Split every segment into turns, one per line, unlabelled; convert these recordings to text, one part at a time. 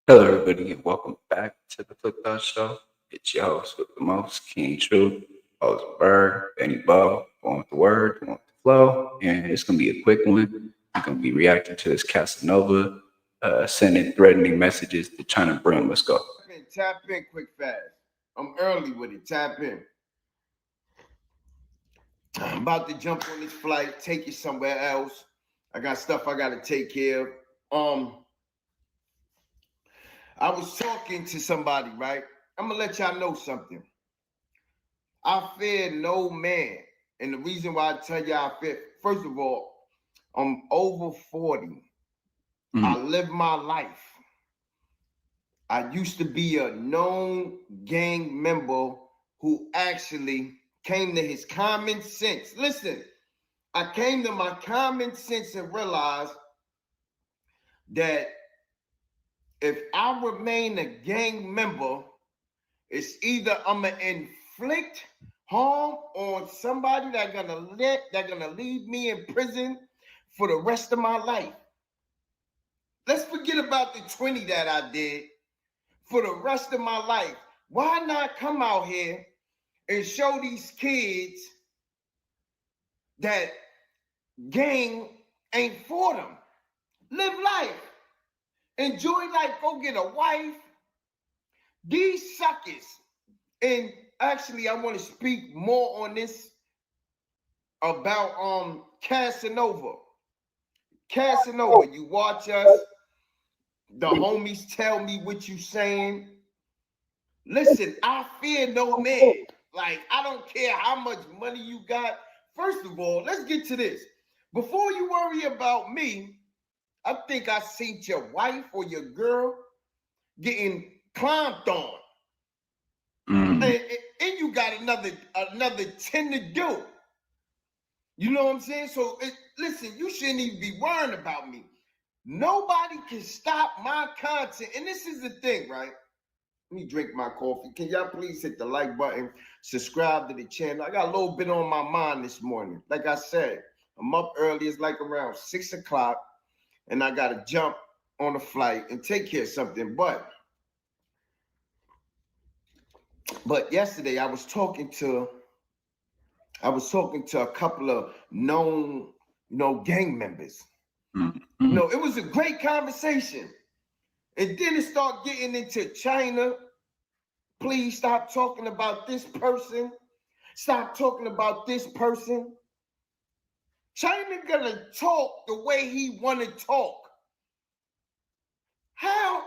Hello, everybody, and welcome back to the Flip Out Show. It's your host with the most, King True, host Bird, Benny Bo, going with the word, going with the flow, and it's going to be a quick one. I'm going to be reacting to this Casanova, sending threatening messages to China Brim. Let's go.
Tap in quick fast. I'm early with it. Tap in. I'm about to jump on this flight, take you somewhere else. I got stuff I gotta take care of. I was talking to somebody, right? I'm gonna let y'all know something. I fear no man. And the reason why I tell y'all I fear, first of all, I'm over 40. I live my life. I used to be a known gang member who actually came to his common sense. Listen, I came to my common sense and realized that if I remain a gang member, it's either I'm gonna inflict harm on somebody that's gonna leave me in prison for the rest of my life. Let's forget about the 20 that I did. For the rest of my life, why not come out here and show these kids that gang ain't for them? Live life. Enjoy life. Go get a wife. These suckers. And actually, I want to speak more on this about Casanova. Casanova, you watch us. The homies tell me what you saying. Listen, I fear no man. Like, I don't care how much money you got. First of all, let's get to this. Before you worry about me, I think I seen your wife or your girl getting clomped on. And you got another 10 to do. You know what I'm saying? So, listen, you shouldn't even be worrying about me. Nobody can stop my content. And this is the thing, right? Let me drink my coffee. Can y'all please hit the like button, subscribe to the channel? I got a little bit on my mind this morning. Like I said, I'm up early. It's like around 6 o'clock, and I got to jump on a flight and take care of something. But yesterday I was talking to a couple of known, gang members. It was a great conversation. And then it started getting into Chyna. Please stop talking about this person. Stop talking about this person. Chyna gonna talk the way he wanna talk. How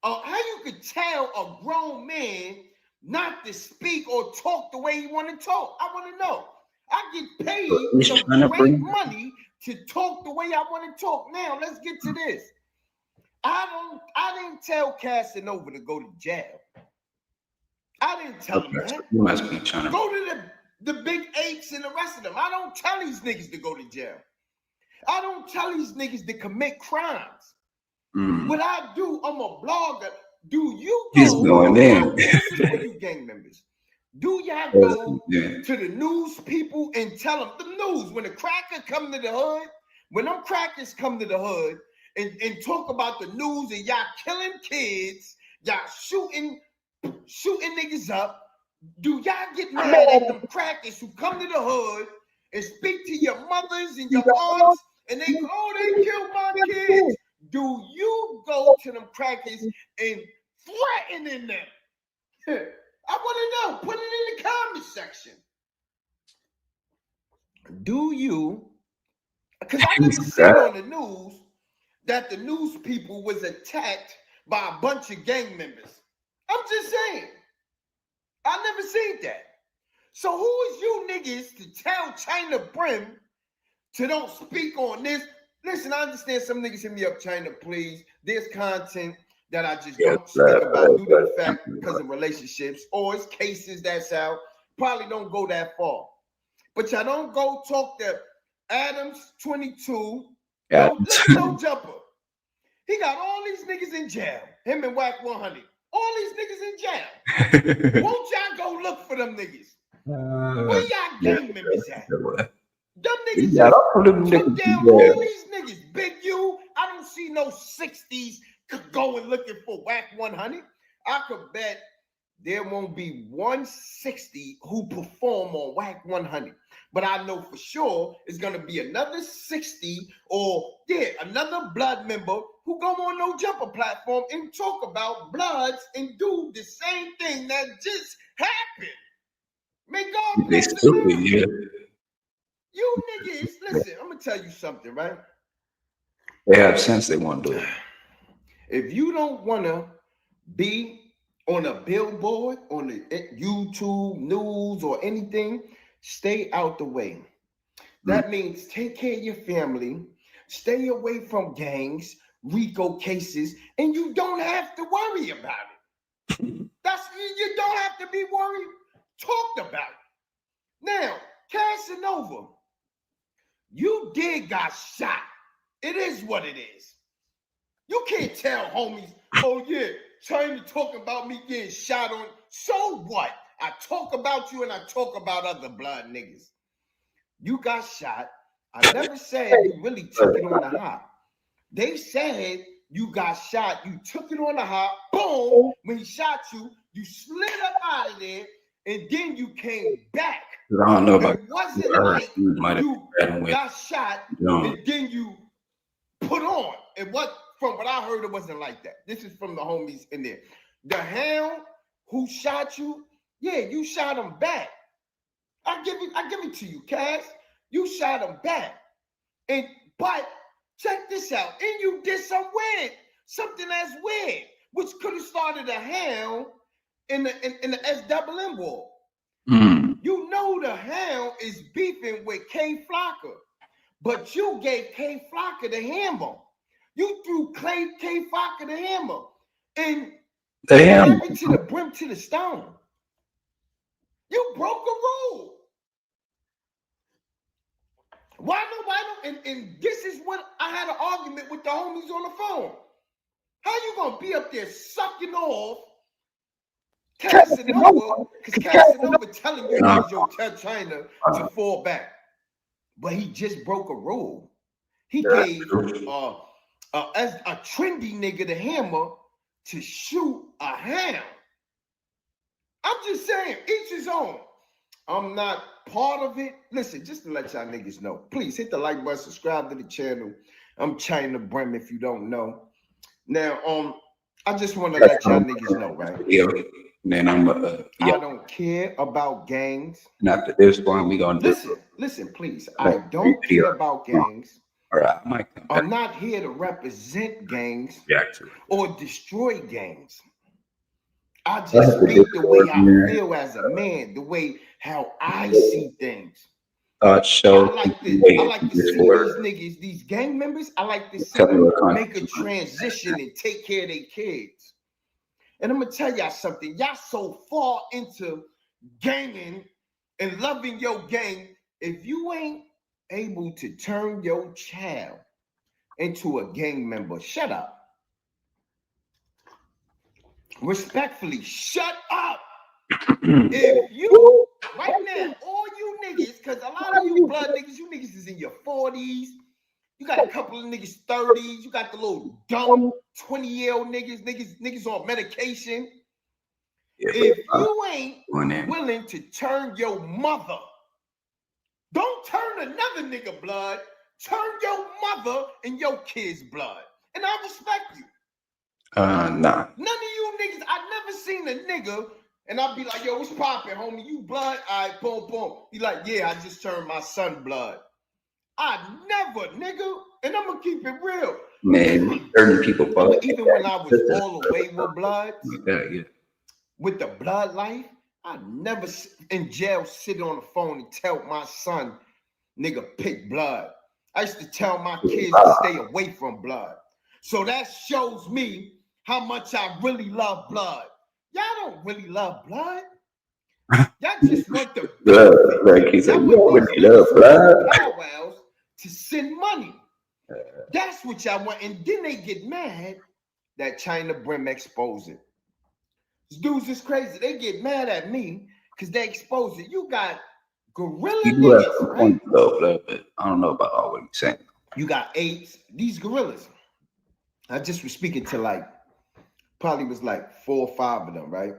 you could tell a grown man not to speak or talk the way he wanna talk? I wanna know. I get paid some great money to talk the way I want to talk. Now let's get to this. I didn't tell Casanova to go to jail. I didn't tell him that.
You must be trying to
go to the big apes and the rest of them. I don't tell these niggas to go to jail. I don't tell these niggas to commit crimes. What I do, I'm a blogger. Do you go?
He's going in.
This is for you gang members. Do y'all go to the news people and tell them the news when the crackers come to the hood, when them crackers come to the hood and talk about the news and y'all killing kids, y'all shooting niggas up? Do y'all get mad at them crackers who come to the hood and speak to your mothers and your aunts and they killed my kids? Do you go to them crackers and threatening them? I want to know. Put it in the comment section. Do you? Because I never seen on the news that the news people was attacked by a bunch of gang members. I'm just saying. I never seen that. So who is you niggas to tell Chyna Brim to don't speak on this? Listen, I understand some niggas hit me up, Chyna, please. There's content that I just don't speak about due to the fact because of relationships or it's cases that's out. Probably don't go that far. But y'all don't go talk to Adams 22. No jumper. He got all these niggas in jail. Him and Whack 100. All these niggas in jail. Won't y'all go look for them niggas? Where y'all gang members at? Them niggas just took down all these niggas. Big U, I don't see no 60s going looking for whack 100. I could bet there won't be 160 who perform on whack 100. But I know for sure it's gonna be another 60 or another blood member who go on No Jumper platform and talk about bloods and do the same thing that just happened. May God bless America.
Yeah.
You niggas, listen, I'm gonna tell you something, right?
They have sense they want to do it.
If you don't wanna be on a billboard, on the YouTube news or anything, stay out the way. That means take care of your family, stay away from gangs, RICO cases, and you don't have to worry about it. You don't have to be worried. Talked about it. Now, Casanova, you did got shot. It is what it is. You can't tell homies, oh yeah, Chyna talking about me getting shot on. So what? I talk about you and I talk about other blood niggas. You got shot. I never said you really took it on the hop. They said you got shot. You took it on the hop. Boom. When he shot you, you slid up out of there, and then you came back.
I don't know about
it. Wasn't like you got shot and then you put on. And from what I heard, it wasn't like that. This is from the homies in there. The hound who shot you, yeah, you shot him back. I give it to you, Cass. You shot him back. But check this out. And you did something that's weird, which could have started a hound in the SWM war. You know the hound is beefing with K Flocka, but you gave K Flocka the hammer. You threw K Flocka the hammer. And what happened to the Brim to the stone? You broke a rule. Why no? And this is what I had an argument with the homies on the phone. How you gonna be up there sucking off Casanova? Because Casanova telling you yo, tell Chyna to fall back. But he just broke a rule. He gave a trendy nigga the hammer to shoot a ham. I'm just saying, each his own. I'm not part of it. Listen, just to let y'all niggas know, please hit the like button, subscribe to the channel. I'm Chyna Brim if you don't know. Now, I just want to let y'all niggas know, right?
Yeah. Then I'm
I don't care about gangs.
And after this one, we gonna
listen, please. I don't care about gangs.
All right, I might come back.
I'm not here to represent gangs or destroy gangs. I just speak the way I feel as a man, the way how I see things. I like to see these niggas, these gang members. I like to see them make a transition and take care of their kids. And I'm gonna tell y'all something. Y'all so far into ganging and loving your gang, if you ain't able to turn your child into a gang member, shut up. Respectfully, shut up. If you, right now, all you niggas, because a lot of you blood niggas, you niggas is in your 40s. You got a couple of niggas 30s. You got the little dumb 20-year-old niggas on medication. If you ain't willing to turn your mother, don't turn another nigga blood. Turn your mother and your kids' blood. And I respect you.
Nah.
None of you niggas, I never seen a nigga and I'll be like, yo, what's poppin', homie? You blood? All right, boom, boom. He like, yeah, I just turned my son blood. I never, nigga. And I'm gonna keep it real.
Man, certain people
even when I was all the way with blood, with the blood life, I never in jail sit on the phone and tell my son, nigga, pick blood. I used to tell my kids to stay away from blood. So that shows me how much I really love blood. Y'all don't really love blood. Y'all just want the blood.
Like he said, you really love blood.
Powwows to send money. That's what y'all want. And then they get mad that Chyna Brim exposed it. These dudes is crazy. They get mad at me because they expose it. You got gorilla niggas, right?
But I don't know about all what you're saying.
You got apes. These gorillas. I just was speaking to like probably was like 4 or 5 of them, right?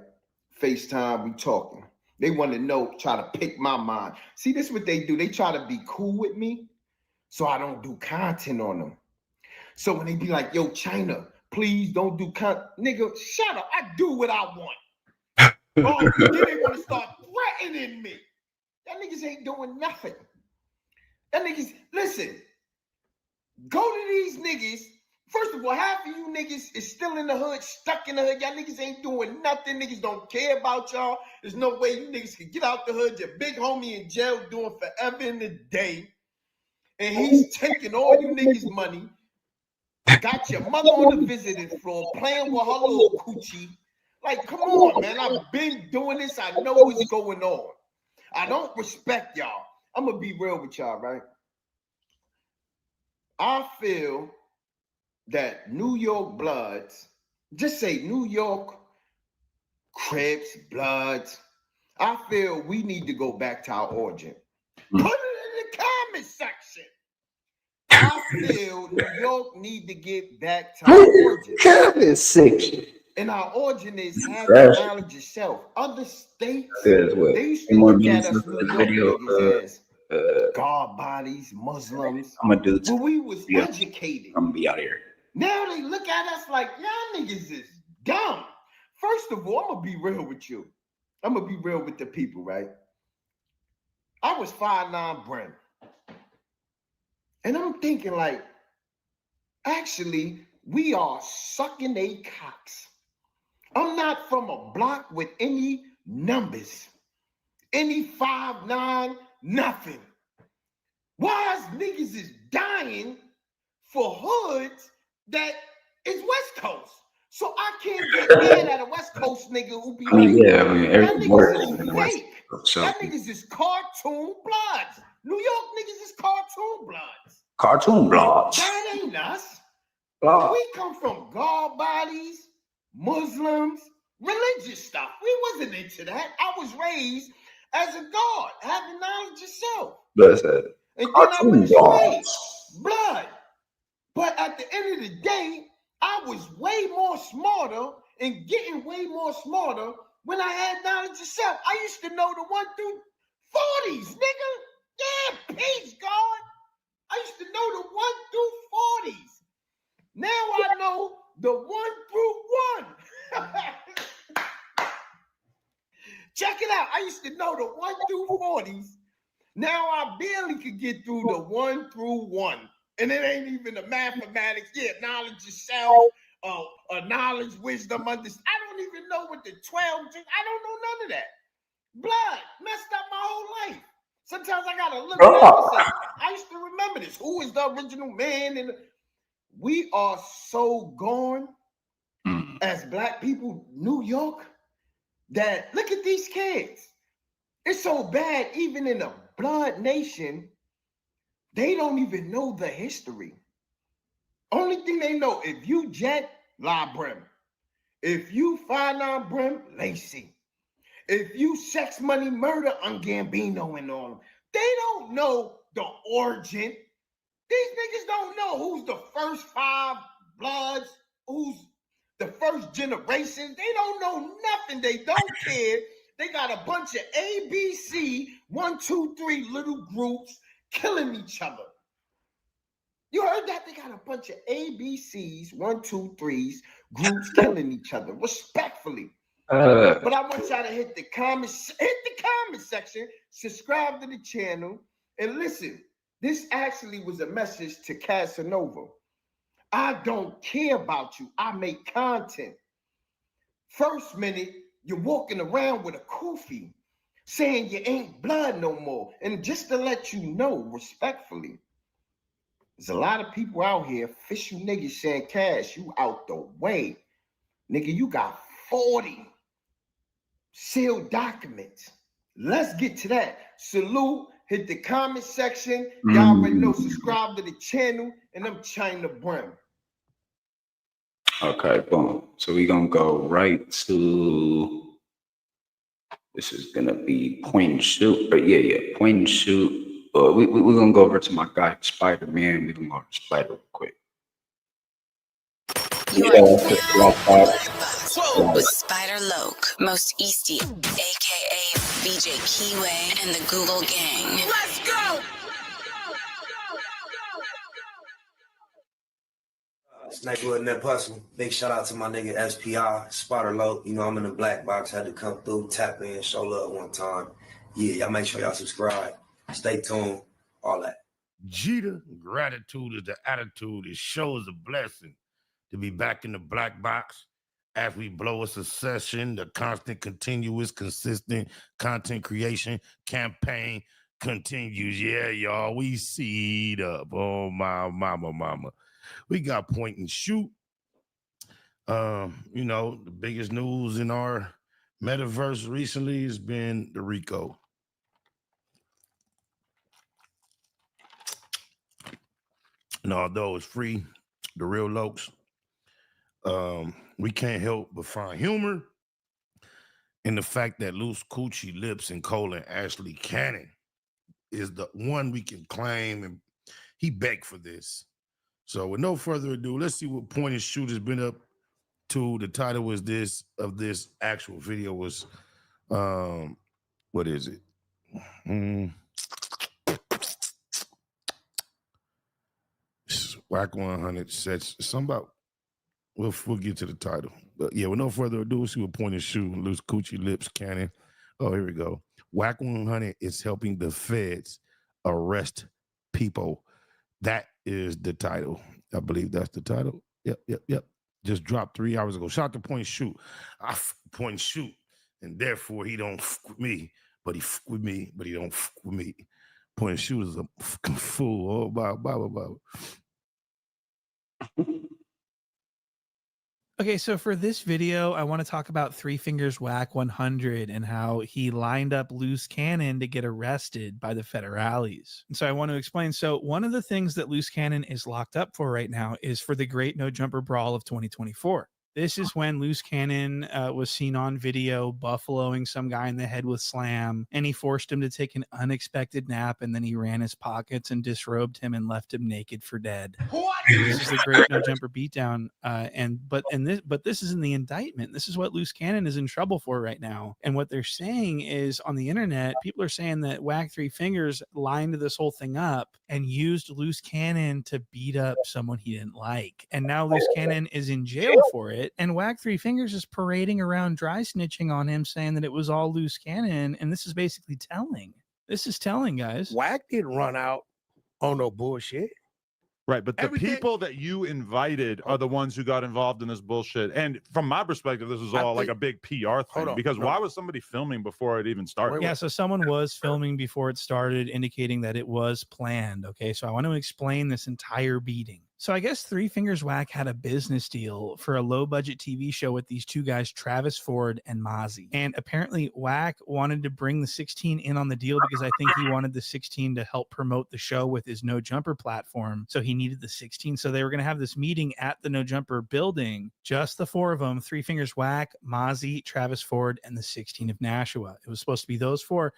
FaceTime, we talking. They want to know, try to pick my mind. See, this is what they do. They try to be cool with me so I don't do content on them. So when they be like, yo, Chyna, please don't do content. Nigga, shut up. I do what I want. Oh, then they want to start threatening me. That niggas ain't doing nothing. That niggas, listen, go to these niggas. First of all, half of you niggas is still in the hood, stuck in the hood. Y'all niggas ain't doing nothing. Niggas don't care about y'all. There's no way you niggas can get out the hood. Your big homie in jail doing forever in the day. And he's taking all you niggas' money. Got your mother on the visiting floor playing with her little coochie. Like, come on, man. I've been doing this. I know what's going on. I don't respect y'all. I'm going to be real with y'all, right? I feel that New York Bloods, just say New York Crips, Bloods, I feel we need to go back to our origin. Put it in the comment section. I feel New York need to get back to our origin.
Comment section.
And our origin is having knowledge of self. Other states, they used to look at us New York niggas as God bodies, Muslims.
I'm gonna do
But we was educated.
I'm gonna be out here.
Now they look at us like y'all niggas is dumb. First of all, I'm gonna be real with you. I'm gonna be real with the people, right? I was 5'9" Brim. And I'm thinking like, actually, we are sucking they cocks. I'm not from a block with any numbers. Any 5'9", nothing. Why niggas is dying for hoods that is West Coast? So I can't get mad at a West Coast nigga who be like, that niggas is fake. That niggas is cartoon bloods. New York niggas is cartoon bloods.
Cartoon bloods.
That ain't us. We come from God bodies, Muslims, religious stuff. We wasn't into that. I was raised as a God, having knowledge of self. And then I went astray. Blood. But at the end of the day, I was way more smarter and getting way more smarter when I had knowledge of self. I used to know the 1 through 40s, nigga. Yeah, peace, God. I used to know the 1 through 40s. Now I know the 1 through 1. Check it out. I used to know the 1 through 40s. Now I barely could get through the 1 through 1. And it ain't even the mathematics. Yeah, knowledge of self, knowledge, wisdom, understanding. I don't even know what the 12, I don't know none of that. Blood messed up my whole life. Sometimes I gotta look back and say, I used to remember this. Who is the original man? And we are so gone as Black people, New York, that look at these kids. It's so bad, even in a blood nation, they don't even know the history. Only thing they know, if you Jet, La Brim. If you 5'9" Brim, Lacey. If you Sex Money Murder, I'm Gambino and all them. They don't know the origin. These niggas don't know who's the first 5 bloods, who's the first generation. They don't know nothing. They don't care. They got a bunch of ABC 1, 2, 3 little groups killing each other. You heard that? They got a bunch of ABCs, 1, 2, 3s, groups killing each other, respectfully. But I want y'all to hit the comment section, subscribe to the channel, and listen. This actually was a message to Casanova. I don't care about you. I make content. First minute, you're walking around with a kufi saying you ain't blood no more. And just to let you know, respectfully, there's a lot of people out here, official niggas saying, Cash, you out the way. Nigga, you got 40 sealed documents. Let's get to that. Salute. Hit the comment section. Y'all already know. Subscribe to the channel. And I'm Chyna Brim.
Okay, boom. So we're going to go right to, this is going to be point and shoot. But yeah, point and shoot. We're going to go over to my guy, Spider-Man. We're going to go to Spider real quick. You know, it's just Black Box.
With Spider Loke, Most Easty, aka BJ Keyway, and the Google Gang. Let's go!
Snakewood and that Puzzle. Big shout out to my nigga SPI, Spider Loke. You know, I'm in the black box, had to come through, tap in, show love one time. Yeah, y'all make sure y'all subscribe. Stay tuned, all that.
Jeter, gratitude is the attitude. It shows a blessing to be back in the black box as we blow a succession, the constant, continuous, consistent content creation campaign continues. Yeah, y'all, we seed up. Oh, my mama. We got point and shoot. You know, the biggest news in our metaverse recently has been the Rico. And although it's free, the real Lokes, we can't help but find humor in the fact that Loose Coochie Lips and Cole and Ashley Cannon is the one we can claim, and he begged for this. So with no further ado, let's see what Point and Shoot has been up to. The title was this actual video was, what is it? Whack 100 sets. Some about, we'll get to the title. But yeah, with no further ado, let's see what Point and Shoot, Loose Coochie Lips, Cannon. Oh, here we go. Whack 100 is helping the feds arrest people. That is the title. I believe that's the title. Yep. Just dropped 3 hours ago. Shout out to Point and Shoot. I Point and Shoot, and therefore he don't f with me, but he f with me, but he don't f with me. Point and Shoot is a fucking fool. Oh, blah.
Okay, so for this video, I want to talk about Three Fingers Whack 100 and how he lined up Loose Cannon to get arrested by the federales. And so I want to explain. So one of the things that Loose Cannon is locked up for right now is for the Great No Jumper Brawl of 2024. This is when Loose Cannon was seen on video buffaloing some guy in the head with slam, and he forced him to take an unexpected nap, and then he ran his pockets and disrobed him and left him naked for dead. This is the Great No Jumper beatdown, but this is in the indictment. This is what Loose Cannon is in trouble for right now. And what they're saying is on the internet, people are saying that Whack Three Fingers lined this whole thing up and used Loose Cannon to beat up someone he didn't like, and now Loose Cannon is in jail for it. And Whack Three Fingers is parading around dry snitching on him, saying that it was all Loose Cannon. And this is basically telling. This is telling, guys.
Whack didn't run out on no bullshit.
Right, but the people that you invited are the ones who got involved in this bullshit. And from my perspective, this was all like a big PR thing. Because why was somebody filming before it even started?
Yeah, so someone was filming before it started, indicating that it was planned. Okay, so I want to explain this entire beating. So I guess Three Fingers Whack had a business deal for a low-budget TV show with these two guys, Travis Ford and Mozzie. And apparently Whack wanted to bring the 16 in on the deal because I think he wanted the 16 to help promote the show with his No Jumper platform. So he needed the 16. So they were going to have this meeting at the No Jumper building, just the four of them, Three Fingers Whack, Mozzie, Travis Ford, and the 16 of Nashua. It was supposed to be those four,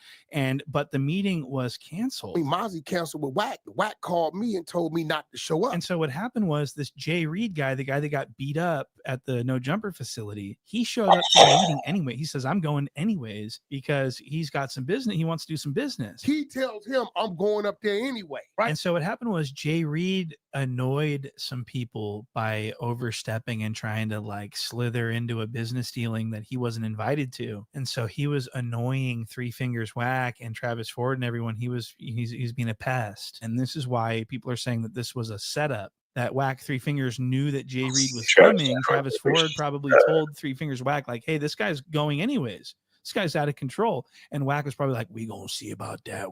but the meeting was canceled.
I mean, Mozzie canceled with Whack. Whack called me and told me not to show up.
And so what happened was this Jay Reed guy, the guy that got beat up at the No Jumper facility, he showed up to the meeting anyway. He says, I'm going anyways because he's got some business. He wants to do some business.
He tells him, I'm going up there anyway. Right.
And so what happened was Jay Reed annoyed some people by overstepping and trying to like slither into a business dealing that he wasn't invited to. And so he was annoying Three Fingers Whack and Travis Ford and everyone. He's being a pest. And this is why people are saying that this was a setup. That Whack Three Fingers knew that Jay Reed was coming. Travis Ford probably told Three Fingers Whack, like, hey, this guy's going anyways. This guy's out of control. And Whack was probably like, we gonna see about that.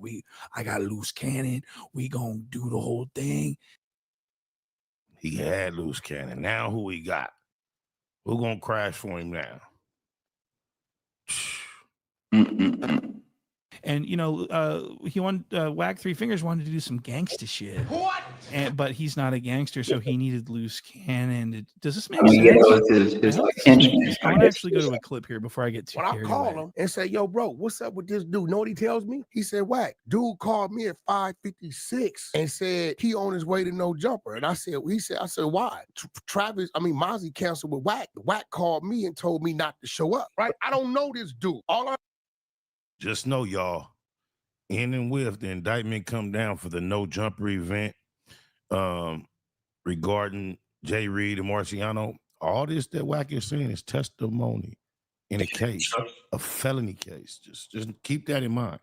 I got Loose Cannon. We gonna do the whole thing.
He had Loose Cannon. Now who he got? Who gonna crash for him now?
And he wanted Whack Three Fingers wanted to do some gangsta shit. What? But he's not a gangster, so he needed Loose Cannon. Does this make sense?
Yeah, that was his like henchman.
I want to actually go to a clip here before I get too
When I
carried
call
away.
him and say, yo, bro, what's up with this dude? Know what he tells me? He said, Whack, dude called me at 5:56 and said he on his way to No Jumper. And I said, why? Mozzie canceled with Whack. Whack called me and told me not to show up, right? I don't know this dude.
Just know, y'all, in and with the indictment come down for the No Jumper event regarding Jay Reed and Marciano. All this that Whack is saying is testimony in a case, a felony case. Just keep that in mind.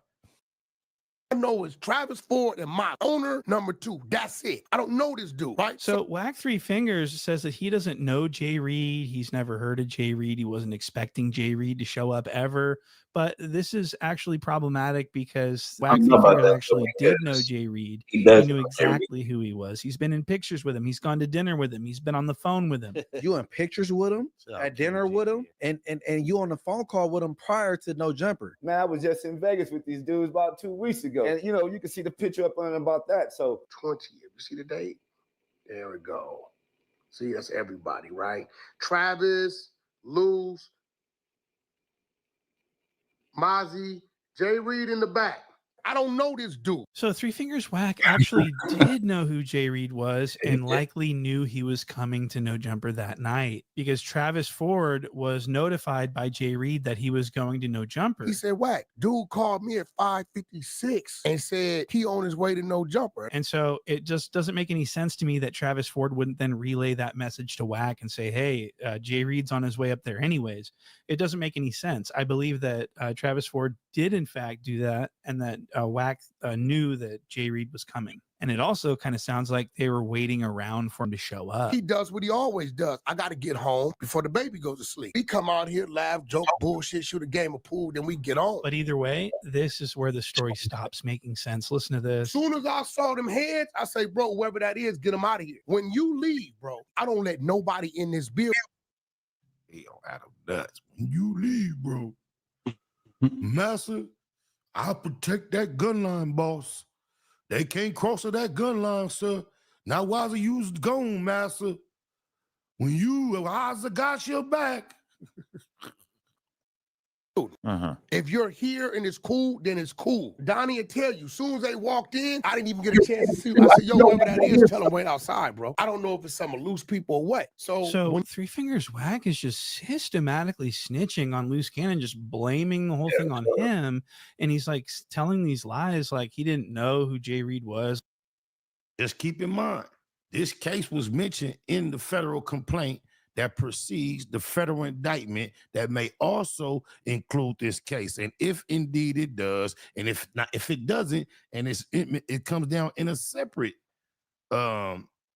I know is Travis Ford and my owner number 2. That's it. I don't know this dude, right?
So Whack Three Fingers says that he doesn't know Jay Reed. He's never heard of Jay Reed. He wasn't expecting Jay Reed to show up ever. But this is actually problematic because Whack Three Fingers actually did know Jay Reed. He knew exactly who he was. He's been in pictures with him. He's gone to dinner with him. He's been on the phone with him.
You in pictures with him, at dinner with him, and you on the phone call with him prior to No Jumper.
Man, I was just in Vegas with these dudes about 2 weeks ago. And, you can see the picture up on about that. So
20th. You see the date? There we go. See, that's everybody, right? Travis, Luz, Mozzie, Jay Reed in the back. I don't know this dude.
So Three Fingers Whack actually did know who Jay Reed was and likely knew he was coming to No Jumper that night because Travis Ford was notified by Jay Reed that he was going to No Jumper.
He said, Whack, dude called me at 5:56 and said he on his way to No Jumper.
And so it just doesn't make any sense to me that Travis Ford wouldn't then relay that message to Whack and say, hey, Jay Reed's on his way up there anyways. It doesn't make any sense. I believe that Travis Ford did in fact do that and that Whack knew that Jay Reed was coming. And it also kind of sounds like they were waiting around for him to show up.
He does what he always does. I got to get home before the baby goes to sleep. He come out here, laugh, joke, bullshit, shoot a game of pool, then we get on.
But either way, this is where the story stops making sense. Listen to this.
As soon as I saw them heads, I say, bro, whoever that is, get them out of here. When you leave, bro, I don't let nobody in this building.
Hell, Adam nuts. When you leave, bro, Massa, I'll protect that gun line, boss. They can't cross that gun line, sir. Now, why the use gone, Massa? When you, eyes got your back.
If you're here and it's cool, then it's cool. Donnie will tell you, as soon as they walked in, I didn't even get a chance to see. I said, yo, whoever that is, tell them wait outside, bro. I don't know if it's some loose people or what. So
when Three Fingers Whack is just systematically snitching on Loose Cannon, just blaming the whole thing on him. And he's like telling these lies like he didn't know who Jay Reed was.
Just keep in mind, this case was mentioned in the federal complaint that precedes the federal indictment that may also include this case. And if indeed it does, and if not, if it doesn't, and it comes down in a separate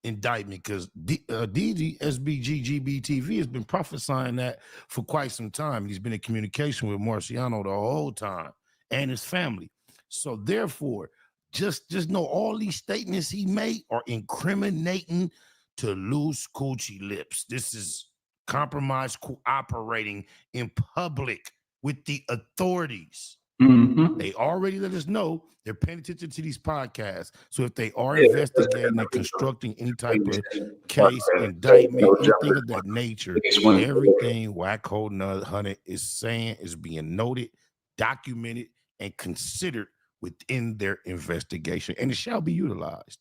indictment, because DG SBGGBTV has been prophesying that for quite some time. He's been in communication with Marciano the whole time and his family. So therefore, just know all these statements he made are incriminating to Loose Coochie Lips. This is compromised cooperating in public with the authorities. They already let us know they're paying attention to these podcasts. So if they are investigating and constructing any type of case, indictment, anything of that nature, everything Wacko Nut Hunter is saying is being noted, documented, and considered within their investigation, and it shall be utilized.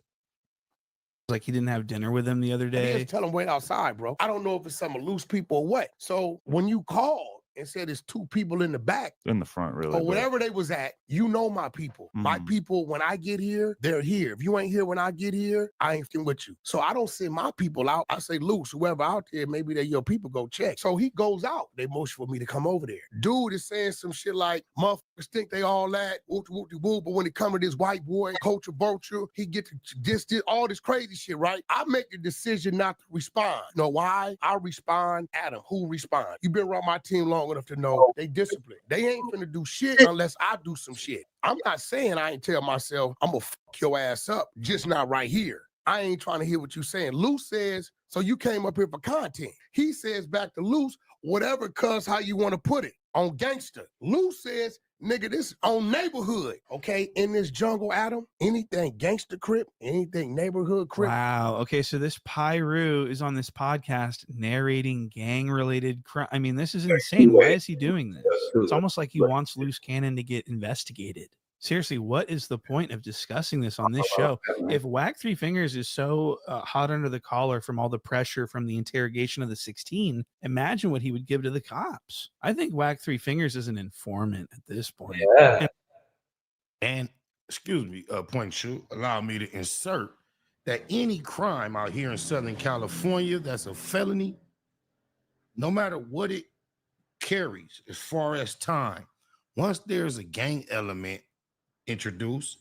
Like he didn't have dinner with him the other day.
Just tell him wait outside, bro. I don't know if it's some loose people or what. So when you called and said it's 2 people in the back,
in the front, really,
or whatever they was at, you know my people. My people, when I get here, they're here. If you ain't here when I get here, I ain't with you. So I don't send my people out. I say, Loose, whoever out there, maybe they're your people, go check. So he goes out. They motion for me to come over there. Dude is saying some shit like, motherfuckers think they all that, whoop-de-whoop-de-whoop, but when it come to this white boy, Coach Vulture, he get to this, all this crazy shit, right? I make the decision not to respond. You know why? I respond, Adam, who respond? You been around my team long enough to know they disciplined. They ain't finna do shit unless I do some shit. I'm not saying I ain't tell myself I'm gonna fuck your ass up, just not right here. I ain't trying to hear what you saying. Loose says, so you came up here for content. He says back to Loose, whatever, cuz how you want to put it. On gangster. Lou says, nigga, this on neighborhood, okay? In this jungle, Adam, anything gangster crip, anything neighborhood crip.
Wow. Okay, so this Pyru is on this podcast narrating gang-related crime. I mean, this is insane. Why is he doing this? It's almost like he wants Loose Cannon to get investigated. Seriously, what is the point of discussing this on this show? If Whack Three Fingers is so hot under the collar from all the pressure from the interrogation of the 16, imagine what he would give to the cops. I think Whack Three Fingers is an informant at this point.
Yeah.
And excuse me, Point Shoot, allow me to insert that any crime out here in Southern California that's a felony, no matter what it carries as far as time, once there's a gang element introduced,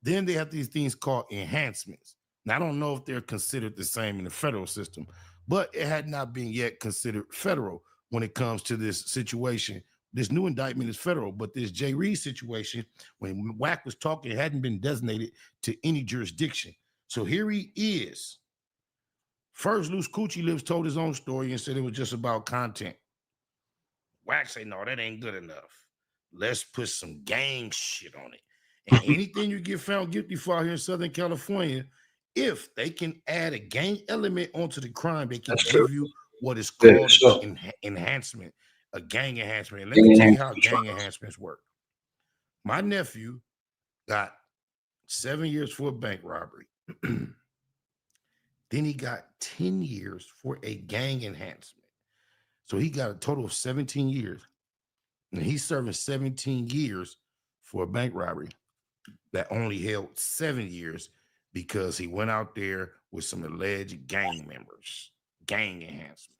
then they have these things called enhancements. Now, I don't know if they're considered the same in the federal system, but it had not been yet considered federal when it comes to this situation. This new indictment is federal, but this Jay Reed situation, when Wack was talking, it hadn't been designated to any jurisdiction. So here he is. First, Loose Coochie Lips told his own story and said it was just about content. Wack say, no, that ain't good enough. Let's put some gang shit on it. And anything you get found guilty for out here in Southern California, if they can add a gang element onto the crime, they can give you what is called an enhancement, a gang enhancement. And let me tell you how gang enhancements work. My nephew got 7 years for a bank robbery. Then he got 10 years for a gang enhancement. So he got a total of 17 years. And he's serving 17 years for a bank robbery that only held 7 years because he went out there with some alleged gang members. Gang enhancement.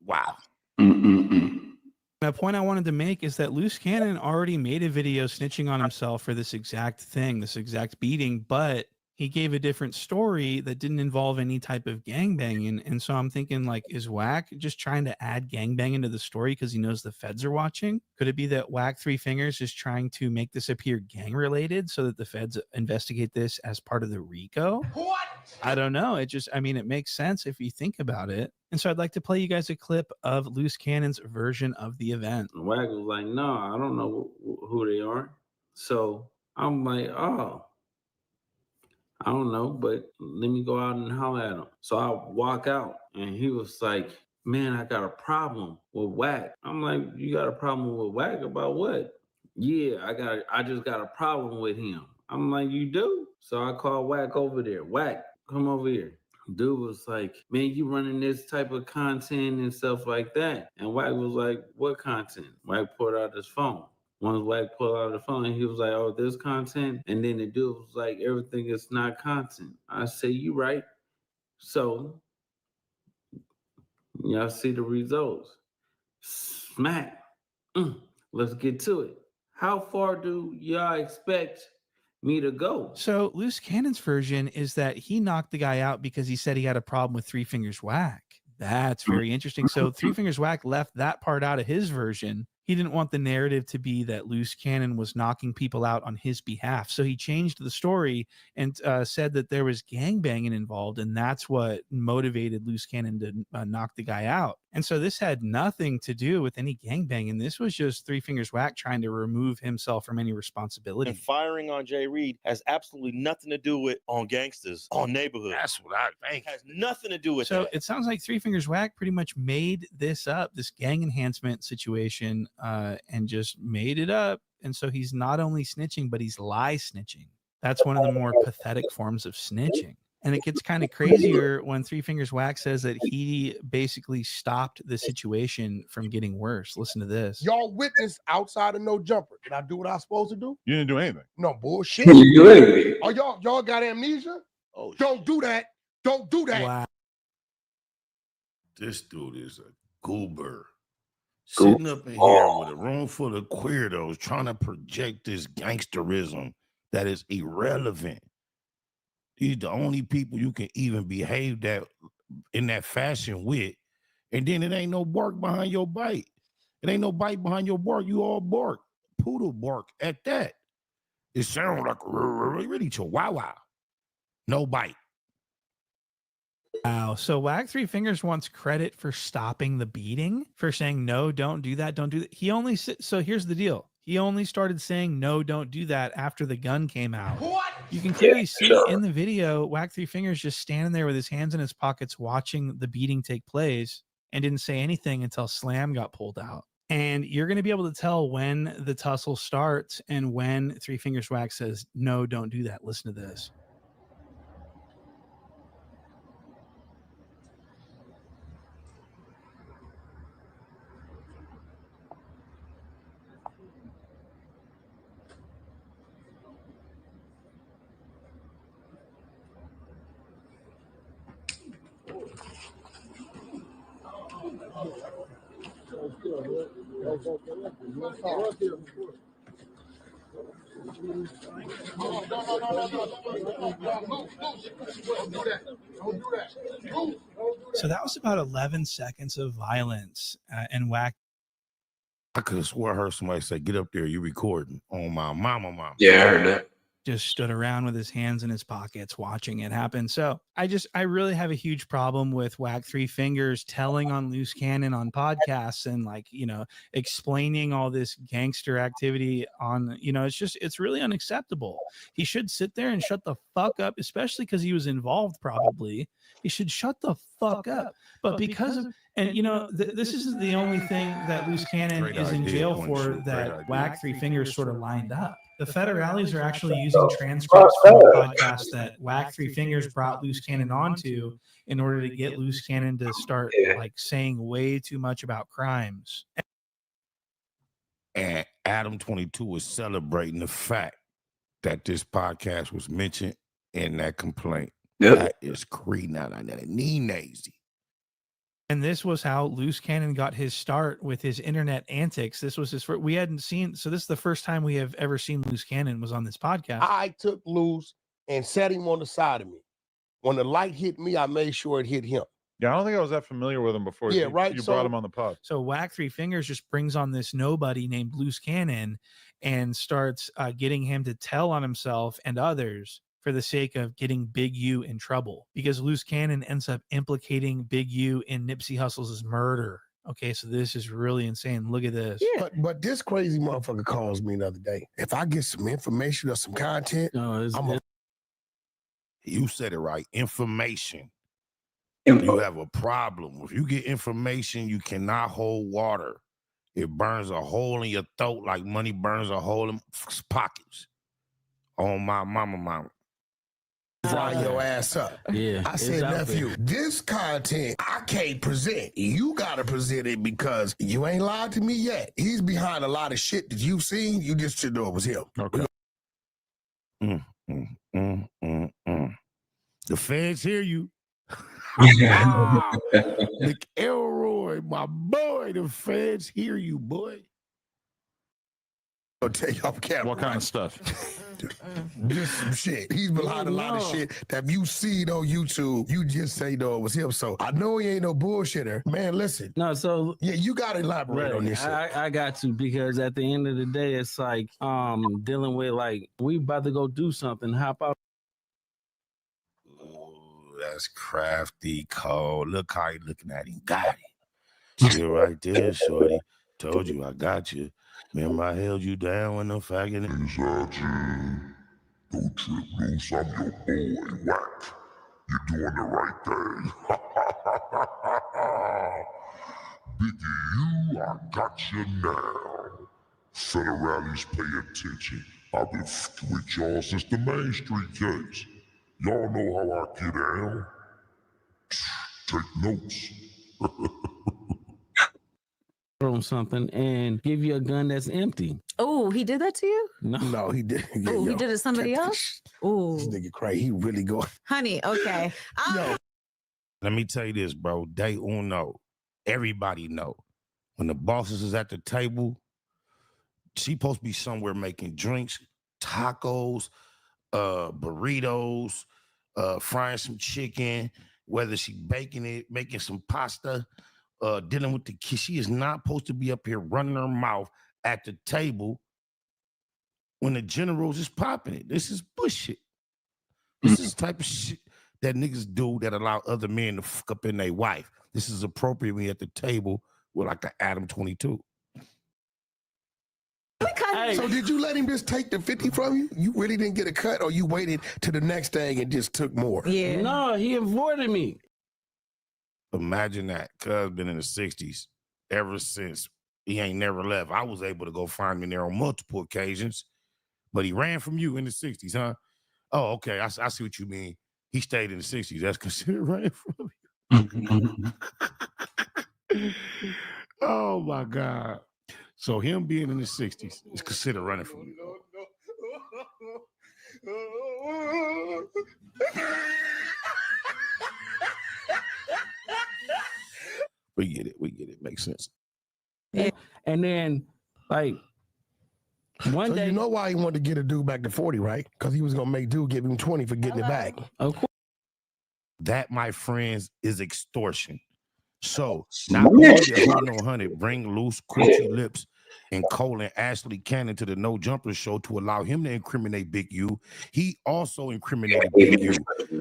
Wow.
The point I wanted to make is that Loose Cannon already made a video snitching on himself for this exact thing, this exact beating, but he gave a different story that didn't involve any type of gangbanging. And so I'm thinking, like, is Whack just trying to add gangbang into the story because he knows the feds are watching? Could it be that Whack Three Fingers is trying to make this appear gang related so that the feds investigate this as part of the RICO? What? I don't know. It just, I mean, it makes sense if you think about it. And so I'd like to play you guys a clip of Loose Cannon's version of the event.
Whack was like, no, I don't know who they are. So I'm like, oh, I don't know, but let me go out and holler at him. So I walk out and he was like, man, I got a problem with Whack. I'm like, you got a problem with Whack about what? Yeah, I just got a problem with him. I'm like, you do? So I called Whack over there. Whack, come over here. Dude was like, man, you running this type of content and stuff like that. And Whack was like, what content? Whack pulled out his phone. Once Whack pulled out the phone, he was like, oh, this content? And then the dude was like, everything is not content. I say, you right. So, y'all see the results. Smack. Let's get to it. How far do y'all expect me to go?
So Loose Cannon's version is that he knocked the guy out because he said he had a problem with Three Fingers Whack. That's very interesting. So Three Fingers Whack left that part out of his version. He didn't want the narrative to be that Loose Cannon was knocking people out on his behalf. So he changed the story and said that there was gangbanging involved, and that's what motivated Loose Cannon to knock the guy out. And so this had nothing to do with any gangbanging. This was just Three Fingers Whack trying to remove himself from any responsibility.
And firing on Jay Reed has absolutely nothing to do with on gangsters, on neighborhood.
That's what I think.
It has nothing to do with
so
that.
It sounds like Three Fingers Whack pretty much made this up, this gang enhancement situation, and just made it up. And so he's not only snitching, but he's lie snitching. That's one of the more pathetic forms of snitching. And it gets kind of crazier when Three Fingers Whack says that he basically stopped the situation from getting worse. Listen to this.
Y'all witnessed outside of no jumper. Did I do what I was supposed to do?
You didn't do anything.
No bullshit.
You do anything.
Oh, y'all got amnesia?
Oh,
don't do that. Don't do that.
Wow.
This dude is a goober. Sitting up in here with a room full of queerdos trying to project this gangsterism that is irrelevant. These are the only people you can even behave that in that fashion with. And then it ain't no bark behind your bite. It ain't no bite behind your bark. You all bark. Poodle bark at that. It sounds like really chihuahua. No bite.
Wow. So Whack Three Fingers wants credit for stopping the beating, for saying, no, don't do that. Don't do that. He only, so here's the deal. He only started saying, no, don't do that after the gun came out. What? You can clearly see in the video, Whack Three Fingers just standing there with his hands in his pockets watching the beating take place and didn't say anything until Slam got pulled out. And you're going to be able to tell when the tussle starts and when Three Fingers Whack says, no, don't do that. Listen to this. So that was about 11 seconds of violence and Whack.
I could have swore I heard somebody say, get up there, you recording on my mama.
Yeah, I heard that.
Just stood around with his hands in his pockets watching it happen. So I really have a huge problem with Whack Three Fingers telling on Loose Cannon on podcasts and explaining all this gangster activity on, it's really unacceptable. He should sit there and shut the fuck up, especially because he was involved probably. He should shut the fuck up. But because of, this is the only thing that Loose Cannon is in jail for that Whack Three Fingers sort of lined up. The federales are actually using transcripts from a podcast that Whack Three Fingers brought Loose Cannon onto in order to get Loose Cannon to start saying way too much about crimes.
And Adam 22 was celebrating the fact that this podcast was mentioned in that complaint. Yep. That is creepy. Nazy.
And this was how Loose Cannon got his start with his internet antics. This was his first, we hadn't seen, so this is the first time we have ever seen Loose Cannon was on this podcast.
I took Loose and set him on the side of me. When the light hit me, I made sure it hit him.
Yeah, I don't think I was that familiar with him before.
Yeah, right.
You brought him on the pod.
So Whack Three Fingers just brings on this nobody named Loose Cannon and starts getting him to tell on himself and others for the sake of getting Big U in trouble, because Loose Cannon ends up implicating Big U in Nipsey Hussle's murder. Okay, so this is really insane. Look at this.
Yeah. But this crazy motherfucker calls me the other day. If I get some information or some content,
you said it right. Information. You have a problem. If you get information, you cannot hold water. It burns a hole in your throat like money burns a hole in pockets. On my mama.
Fry your ass up.
Yeah.
I said, nephew, this content I can't present. You gotta present it because you ain't lied to me yet. He's behind a lot of shit that you've seen. You just should know it was him.
Okay. The fans hear you. Nick Elroy, my boy, the fans hear you, boy.
I'll take off camera.
What kind of stuff?
Just some shit. He's behind a lot of shit that if you see it on YouTube, you just say, no, it was him. So I know he ain't no bullshitter. Man, listen.
No, so
yeah, you gotta elaborate on this shit.
I got to, because at the end of the day, it's like dealing with we about to go do something. Hop out.
That's crafty, cold. Look how you looking at him. Got it. You're right there, shorty. Told you I got you. Remember I held you down when the faggot.
Don't trip loose, I'm your boy, Whack. You're doing the right thing. Biggie, I got you now. Federales, pay attention. I've been fucking with y'all since the Main Street case. Y'all know how I get down. Take notes.
On something and give you a gun that's empty.
Oh, he did that to you?
No, he did.
Oh, he did it to somebody else? Oh,
this nigga crazy. He really going.
Honey, okay.
Let me tell you this, bro. Day uno. Everybody know. When the bosses is at the table, she supposed to be somewhere making drinks, tacos, burritos, frying some chicken, whether she baking it, making some pasta, dealing with the kids. She is not supposed to be up here running her mouth at the table when the generals is popping it. This is bullshit. This is the type of shit that niggas do that allow other men to fuck up in their wife. This is appropriate when you're at the table with like an Adam 22.
So did you let him just take the 50 from you? You really didn't get a cut, or you waited to the next thing and just took more?
Yeah.
No, he avoided me.
Imagine that. Cuz been in the 60s ever since he ain't never left. I was able to go find him there on multiple occasions, but he ran from you in the 60s, huh? Oh, okay. I see what you mean. He stayed in the 60s. That's considered running from you. Oh my God. So him being in the 60s is considered running from you. We get it. We get it. Makes sense.
Yeah. And then, like, one
so
day,
you know why he wanted to get a dude back to 40, right? Because he was gonna make dude give him 20 for getting it back.
Of course.
That, my friends, is extortion. So not only did Hold No 100 bring Loose Coochie Lips and Cole and Ashley Cannon to the No Jumper show to allow him to incriminate Big U, he also incriminated Big U.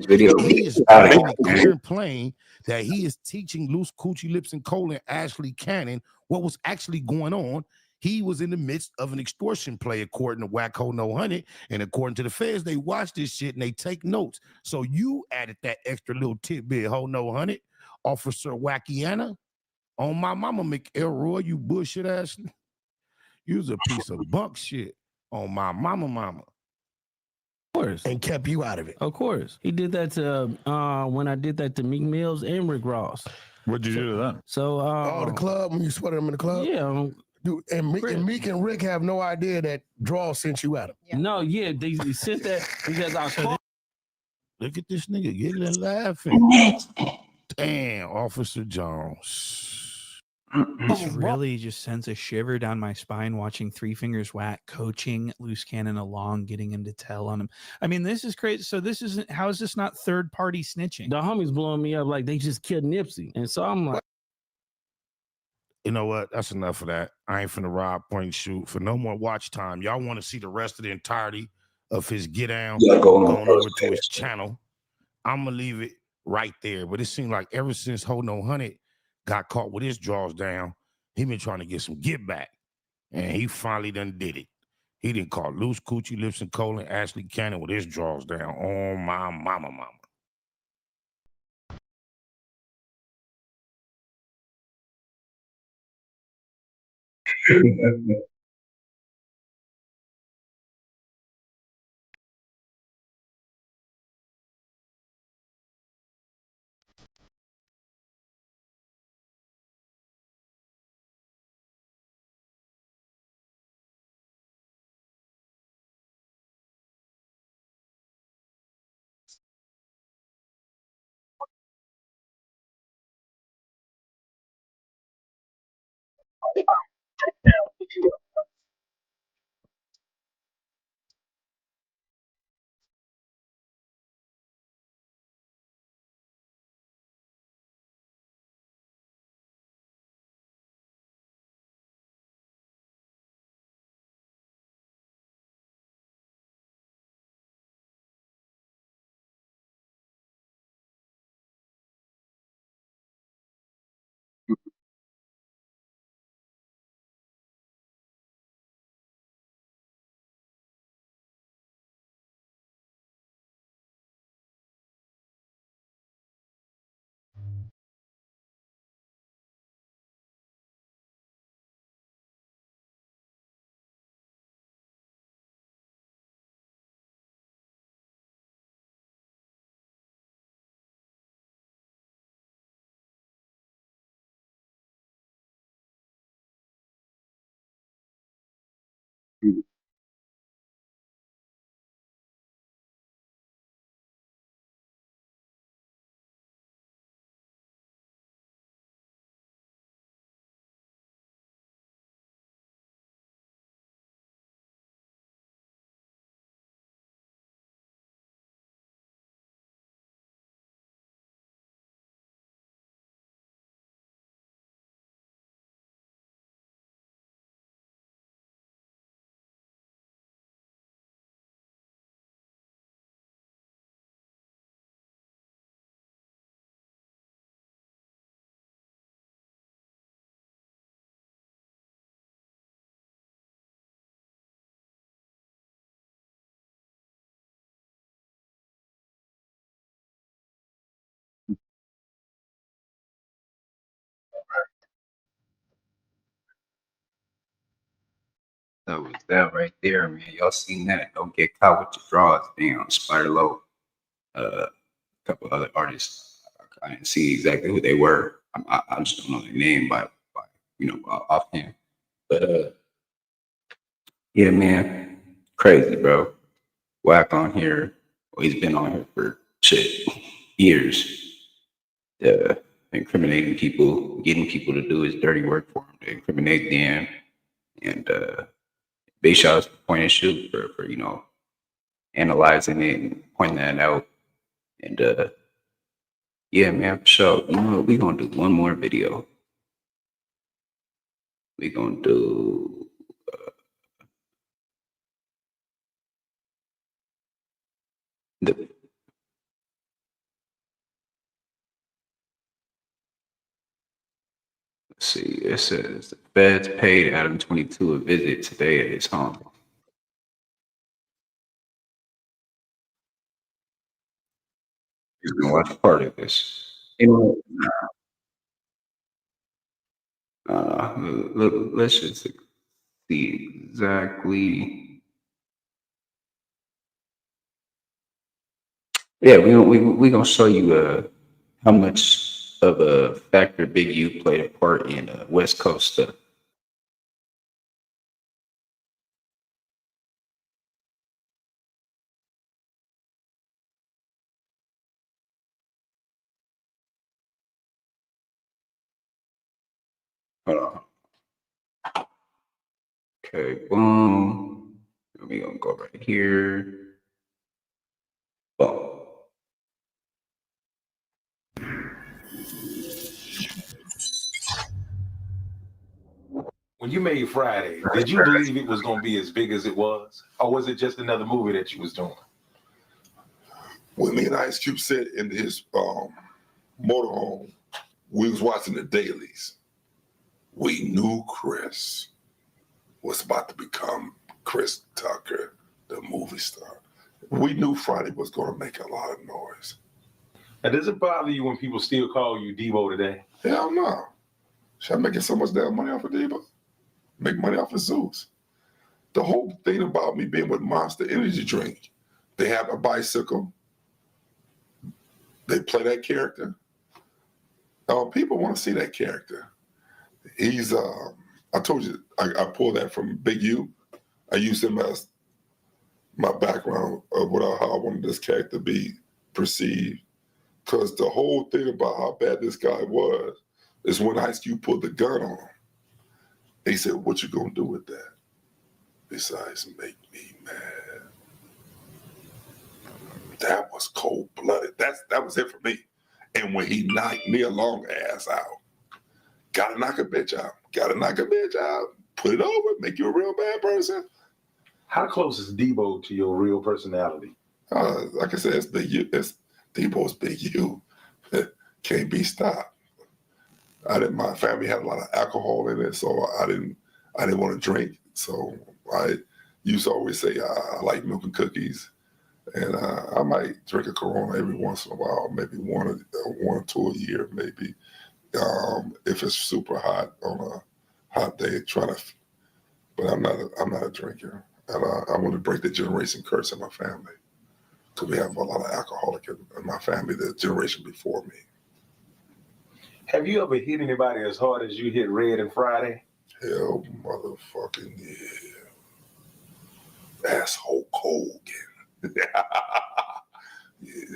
He is making it clear and plain that he is teaching Loose Coochie Lips and Cole and Ashley Cannon what was actually going on. He was in the midst of an extortion play, according to Wacko No 100, and according to the feds, they watch this shit and they take notes. So you added that extra little tidbit, Ho No 100. Officer Wackiana, on my mama McElroy, you bullshit ass. You was a piece of bunk shit on my mama.
Of course.
And kept you out of it.
Of course. He did that to when I did that to Meek Mills and Rick Ross.
What'd you do to them?
So
the club when you sweated them in the club?
Yeah.
Dude, and Meek and Rick have no idea that Draw sent you at him.
Yeah. No, yeah, they sent that because I called.
Look at this nigga giggling and laughing. Damn, Officer Jones.
This really just sends a shiver down my spine watching Three Fingers Whack coaching Loose Cannon along, getting him to tell on him. I mean, this is crazy. So this isn't, how is this not third party snitching?
The homies blowing me up like they just killed Nipsey. And so I'm like,
you know what? That's enough of that. I ain't finna rob, point, shoot for no more watch time. Y'all want to see the rest of the entirety of his get down going over to his channel. I'm gonna leave it right there. But it seemed like ever since Ho No 100 got caught with his draws down, he been trying to get some get back. And he finally done did it. He didn't call Loose Coochie Lips and Cole and Ashley Cannon with his draws down. Oh my mama.
That was that right there, man. Y'all seen that? Don't get caught with your drawers down. Spider Low. A couple other artists. I didn't see exactly who they were. I just don't know their name by offhand. But yeah, man, crazy, bro. Whack on here. Well, he's been on here for shit years. Incriminating people, getting people to do his dirty work for him, to incriminate them, and big shout out to Point and Shoot for analyzing it and pointing that out. And yeah, man, for sure. You know what? We gonna do one more video. We gonna do the let's see. It says the feds paid Adam 22 a visit today at his home. He's gonna watch part of this. You know, let's just see exactly. Yeah, we gonna show you how much of a factor Big U played a part in West Coast stuff. Hold on. Okay, boom. We gonna go right here. Boom.
When you made Friday, did you believe it was going to be as big as it was? Or was it just another movie that you was doing?
When me and Ice Cube sat in his motorhome, we was watching the dailies. We knew Chris was about to become Chris Tucker, the movie star. We knew Friday was going to make a lot of noise.
And does it bother you when people still call you Debo today?
Hell no. Should I making so much damn money off of Debo? Make money off of Zeus. The whole thing about me being with Monster Energy Drink, they have a bicycle. They play that character. People want to see that character. He's, I told you, I pulled that from Big U. I used him as my background of how I wanted this character to be perceived. Because the whole thing about how bad this guy was is when Ice Cube pulled the gun on him. He said, "What you gonna do with that? Besides make me mad." That was cold-blooded. That was it for me. And when he knocked Nia Long ass out, gotta knock a bitch out. Gotta knock a bitch out. Put it over. Make you a real bad person.
How close is Debo to your real personality?
Like I said, it's Big U. Debo's Big U. Can't be stopped. My family had a lot of alcohol in it, so I didn't want to drink. So I used to always say I like milk and cookies, and I might drink a Corona every once in a while, maybe one or two a year, maybe if it's super hot on a hot day. But I'm not a drinker, and I want to break the generation curse in my family because we have a lot of alcoholic in my family, the generation before me.
Have you ever hit anybody as hard as you hit Red and Friday?
Hell motherfucking yeah. That's Hulk Hogan.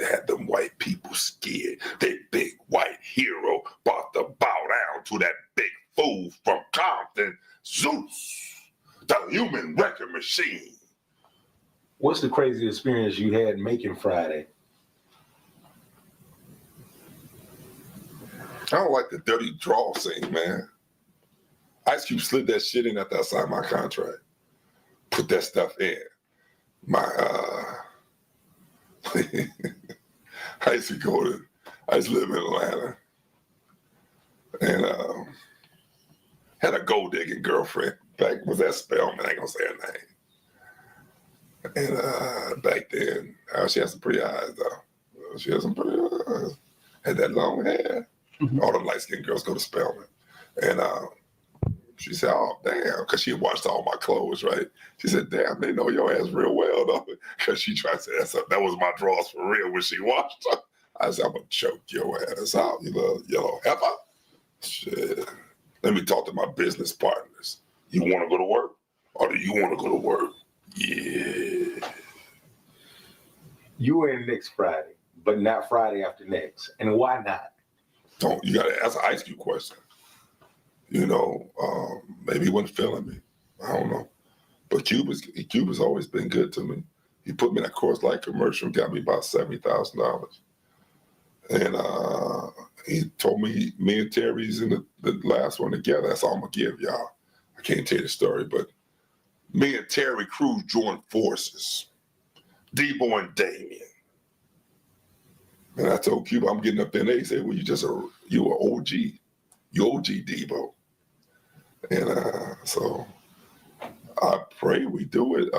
Had them white people scared. That big white hero about to bow down to that big fool from Compton, Zeus, the human wrecking machine.
What's the craziest experience you had making Friday?
I don't like the dirty draw scene, man. Ice Cube slid that shit in after I signed my contract. Put that stuff in. I used to live in Atlanta. And had a gold digging girlfriend. Was that Spellman? I ain't gonna say her name. And back then, she had some pretty eyes though. She had some pretty eyes. Had that long hair. All the light-skinned girls go to Spellman. And She said, oh, damn, because she watched all my clothes, right? She said, damn, they know your ass real well, though. Because she tried to say, that was my drawers for real when she watched her. I said, I'm going to choke your ass out, you little yellow heifer. Shit. Let me talk to my business partners. You want to go to work? Or do you want to go to work? Yeah.
You in next Friday, but not Friday after next. And why not?
You got to ask an Ice Cube question. You know, maybe he wasn't feeling me. I don't know. But Cuba's always been good to me. He put me in that Coors Light commercial, got me about $70,000. And he told me and Terry's in the last one together. That's all I'm going to give y'all. I can't tell you the story, but me and Terry Crews joined forces. Debo and Damien. And I told Cuba, I'm getting up there, and they said, well, you are OG. You OG Debo. And so I pray we do it.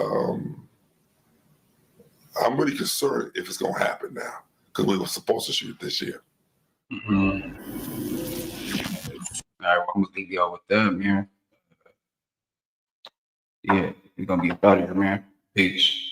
I'm really concerned if it's going to happen now, because we were supposed to shoot this year.
Mm-hmm. All right, well, I'm going to leave y'all with that, man. Yeah, we're going to be about it, man. Peace.